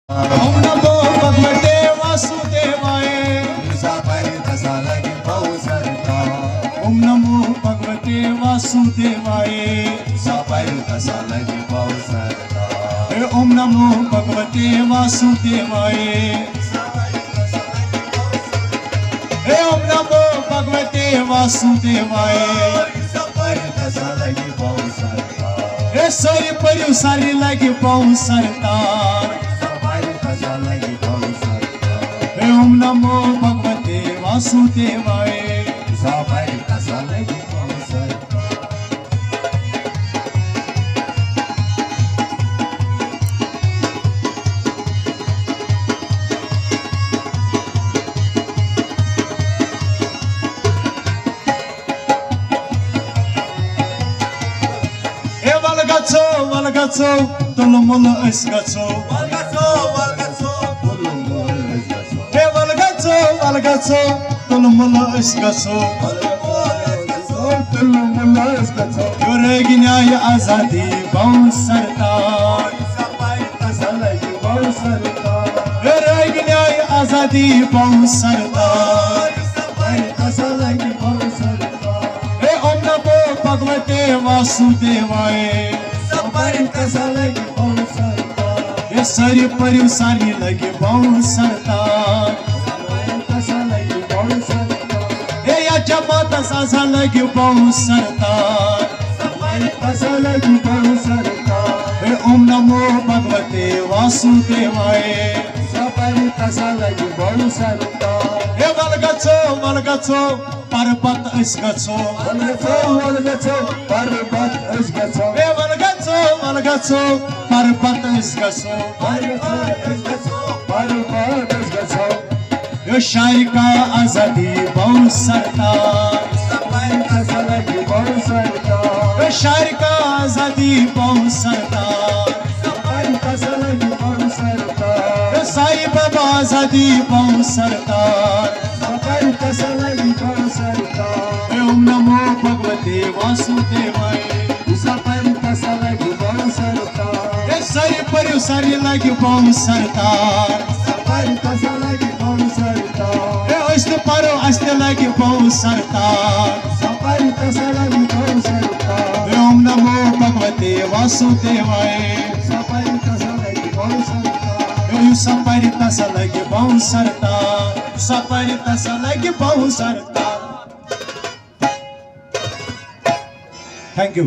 ओम नमो भगवते वासुदेवाय ओम नमो भगवते वासुदेवाय ओम नमो भगवते वासुदेवाय ओम नमो भगवते वासुदेवाय सरी पर्यु सारी लगी पाऊं सरतार ओम नमो भगवते वासुदेवाय Valgaço, tulumul ısgaço. Valgaço, tulumul ısgaço. Yüreğine azadi bağ sartar. Yüreğine azadi bağ sartar. Om namo bhagavate vasudevaya. सरी पर्यु सारी लगी बहु सरतार याच्या माता सासा लगी बहु सरतार ओम नमो भगवते वासुदेवाय वलगचो पर्वत अस्गचो वलगचो पर्वत अस्गचो यो शायर का आजादी बहु सरतार यो शायर का आजादी बहु सरतार यो साई बाबा आजादी बहु सरतार ओम नमो भगवते वासुदेवाय सरी पर्यु सारी लगी बहु सरतार अस्ते पारो अस्ते लगी बहु सरतार ओम नमो भगवते वासुदेवाय सपरी तस लगी बहु सरतार सपरी तस लगी बहु सरतार थैंक यू।